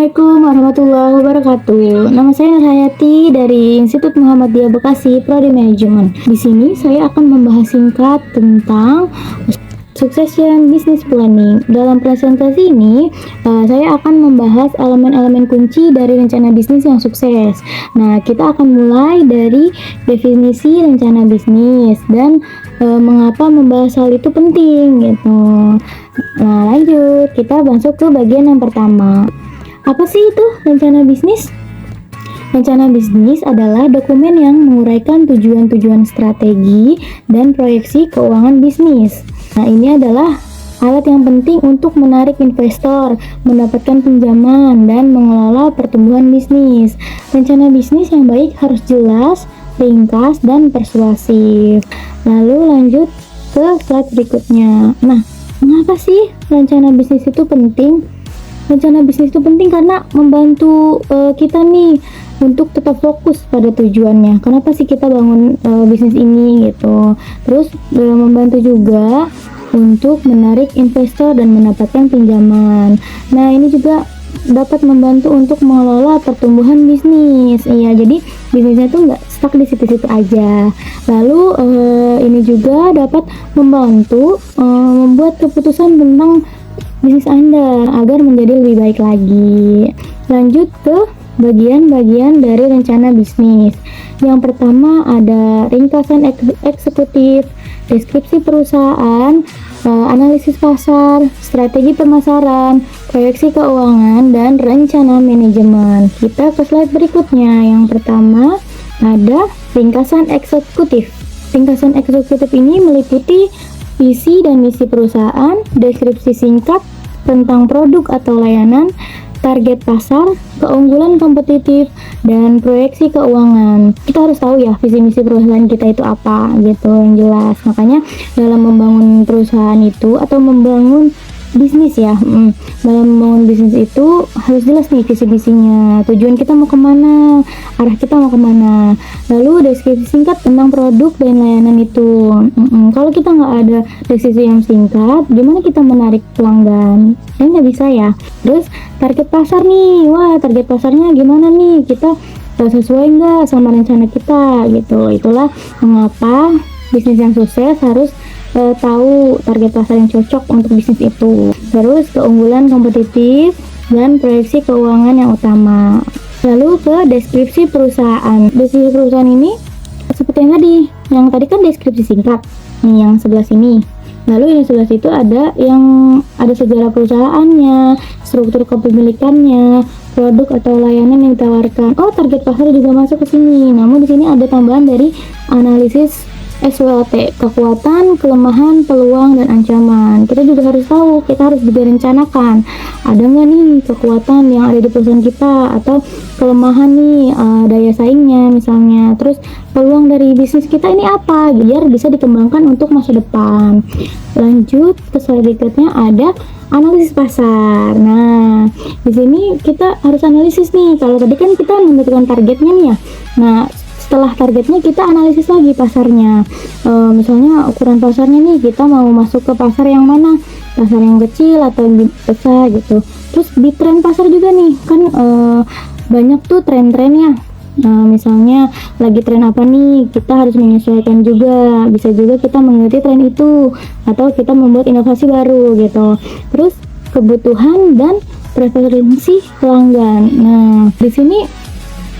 Assalamualaikum warahmatullahi wabarakatuh. Nama saya Nur Hayati dari Institut Muhammadiyah Bekasi, Prodi Manajemen. Di sini saya akan membahas singkat tentang Succession Business Planning. Dalam presentasi ini, saya akan membahas elemen-elemen kunci dari rencana bisnis yang sukses. Nah, kita akan mulai dari definisi rencana bisnis dan mengapa membahas hal itu penting gitu. Nah, lanjut, kita masuk ke bagian yang pertama. Apa sih itu rencana bisnis? Rencana bisnis adalah dokumen yang menguraikan tujuan-tujuan strategi dan proyeksi keuangan bisnis. Nah, ini adalah alat yang penting untuk menarik investor, mendapatkan pinjaman, dan mengelola pertumbuhan bisnis. Rencana bisnis yang baik harus jelas, ringkas, dan persuasif. Lalu lanjut ke slide berikutnya. Nah, mengapa sih rencana bisnis itu penting? Rencana bisnis itu penting karena membantu kita nih untuk tetap fokus pada tujuannya. Kenapa sih kita bangun bisnis ini gitu. Terus membantu juga untuk menarik investor dan mendapatkan pinjaman. Nah, ini juga dapat membantu untuk mengelola pertumbuhan bisnis. Iya, jadi bisnisnya tuh nggak stuck di situ-situ aja. Lalu ini juga dapat membantu membuat keputusan tentang bisnis Anda agar menjadi lebih baik lagi. Lanjut ke bagian-bagian dari rencana bisnis. Yang pertama ada ringkasan eksekutif, deskripsi perusahaan, analisis pasar, strategi pemasaran, proyeksi keuangan, dan rencana manajemen. Kita ke slide berikutnya. Yang pertama ada ringkasan eksekutif. Ringkasan eksekutif ini meliputi visi dan misi perusahaan, deskripsi singkat tentang produk atau layanan, target pasar, keunggulan kompetitif, dan proyeksi keuangan. Kita harus tahu ya visi misi perusahaan kita itu apa gitu yang jelas. Makanya dalam membangun perusahaan itu atau membangun bisnis ya, dalam membangun bisnis itu harus jelas nih visi misinya, tujuan kita mau kemana, arah kita mau kemana. Lalu deskripsi singkat tentang produk dan layanan itu. Kalau kita nggak ada deskripsi yang singkat, gimana kita menarik pelanggan? Nggak bisa ya. Terus target pasar nih, wah target pasarnya gimana nih, kita sesuai nggak sama rencana kita gitu. Itulah mengapa bisnis yang sukses harus tahu target pasar yang cocok untuk bisnis itu. Terus keunggulan kompetitif dan proyeksi keuangan yang utama. Lalu ke deskripsi perusahaan. Deskripsi perusahaan ini seperti yang tadi kan deskripsi singkat. Nih yang sebelah sini. Lalu yang sebelah situ ada ada sejarah perusahaannya, struktur kepemilikannya, produk atau layanan yang ditawarkan. Oh, target pasar juga masuk ke sini. Namun di sini ada tambahan dari analisis SWOT, kekuatan, kelemahan, peluang, dan ancaman. Kita juga harus tahu, kita harus juga rencanakan ada nggak nih kekuatan yang ada di perusahaan kita, atau kelemahan nih daya saingnya misalnya. Terus peluang dari bisnis kita ini apa, biar bisa dikembangkan untuk masa depan. Lanjut ke slide berikutnya ada analisis pasar. Nah, di sini kita harus analisis nih. Kalau tadi kan kita menentukan targetnya nih ya. Nah, setelah targetnya kita analisis lagi pasarnya. Misalnya ukuran pasarnya nih, kita mau masuk ke pasar yang mana, pasar yang kecil atau yang besar gitu. Terus di tren pasar juga nih kan banyak tuh tren-trennya. Misalnya lagi tren apa nih, kita harus menyesuaikan juga. Bisa juga kita mengikuti tren itu atau kita membuat inovasi baru gitu. Terus kebutuhan dan preferensi pelanggan. Nah, di sini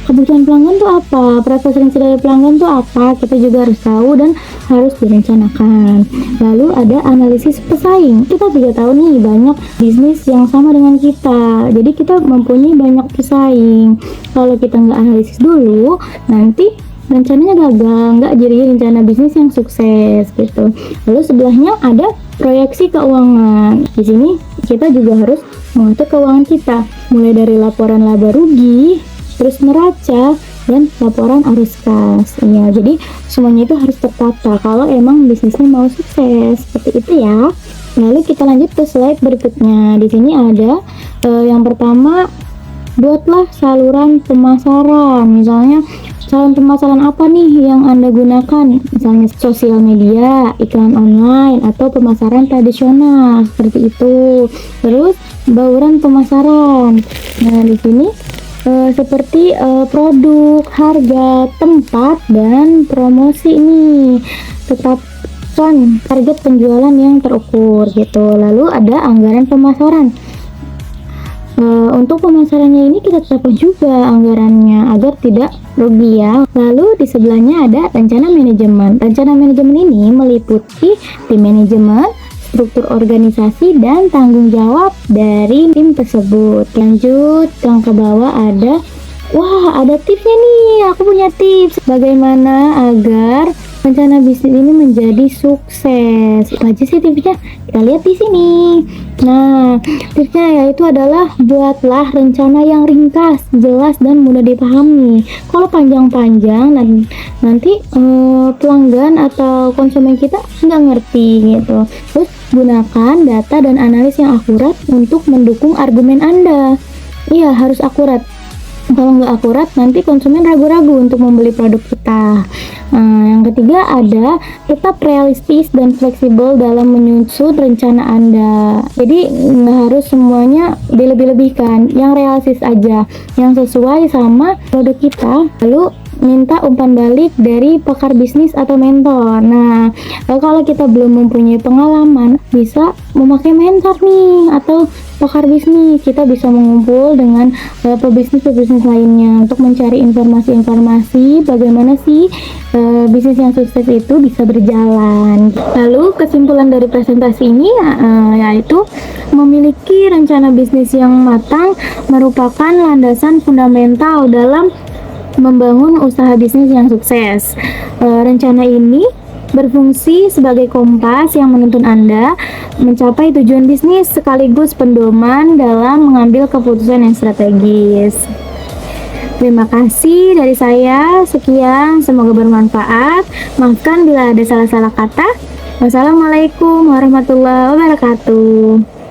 kebutuhan pelanggan tuh apa, preferensi dari pelanggan tuh apa, kita juga harus tahu dan harus direncanakan. Lalu ada analisis pesaing. Kita juga tahu nih banyak bisnis yang sama dengan kita, jadi kita mempunyai banyak pesaing. Kalau kita nggak analisis dulu, nanti rencananya gagal, nggak jadi rencana bisnis yang sukses gitu. Lalu sebelahnya ada proyeksi keuangan. Di sini kita juga harus mengatur keuangan kita, mulai dari laporan laba rugi, terus neraca, dan laporan arus kas. Ya, jadi semuanya itu harus tertata kalau emang bisnisnya mau sukses. Seperti itu ya. Lalu kita lanjut ke slide berikutnya. Di sini ada yang pertama, buatlah saluran pemasaran. Misalnya Calon pemasaran apa nih yang Anda gunakan? Misalnya sosial media, iklan online, atau pemasaran tradisional seperti itu. Terus bauran pemasaran. Nah, di sini seperti produk, harga, tempat, dan promosi nih. Tetapkan target penjualan yang terukur gitu. Lalu ada anggaran pemasaran. Untuk pemasarannya ini kita tetapkan juga anggarannya agar tidak rugi ya. Lalu di sebelahnya ada rencana manajemen. Rencana manajemen ini meliputi tim manajemen, struktur organisasi, dan tanggung jawab dari tim tersebut. Lanjut yang ke bawah ada tipsnya nih. Aku punya tips bagaimana agar rencana bisnis ini menjadi sukses. Apa aja sih tipsnya? Kita lihat di sini. Nah, tipsnya yaitu adalah buatlah rencana yang ringkas, jelas, dan mudah dipahami. Kalau panjang-panjang nanti pelanggan atau konsumen kita nggak ngerti gitu. Terus gunakan data dan analis yang akurat untuk mendukung argumen Anda. Iya, harus akurat. Kalau nggak akurat, nanti konsumen ragu-ragu untuk membeli produk kita. Yang ketiga ada tetap realistis dan fleksibel dalam menyusun rencana Anda. Jadi nggak harus semuanya dilebih-lebihkan, yang realistis aja, yang sesuai sama produk kita. Lalu minta umpan balik dari pakar bisnis atau mentor. Nah, kalau kita belum mempunyai pengalaman, bisa memakai mentor nih atau pakar bisnis. Kita bisa mengumpul dengan pebisnis lainnya untuk mencari informasi-informasi bagaimana sih bisnis yang sukses itu bisa berjalan. Lalu kesimpulan dari presentasi ini yaitu memiliki rencana bisnis yang matang merupakan landasan fundamental dalam membangun usaha bisnis yang sukses. Rencana ini berfungsi sebagai kompas yang menuntun Anda mencapai tujuan bisnis sekaligus pendoman dalam mengambil keputusan yang strategis. Terima kasih dari saya. Sekian, semoga bermanfaat. Maafkan bila ada salah-salah kata. Wassalamualaikum warahmatullahi wabarakatuh.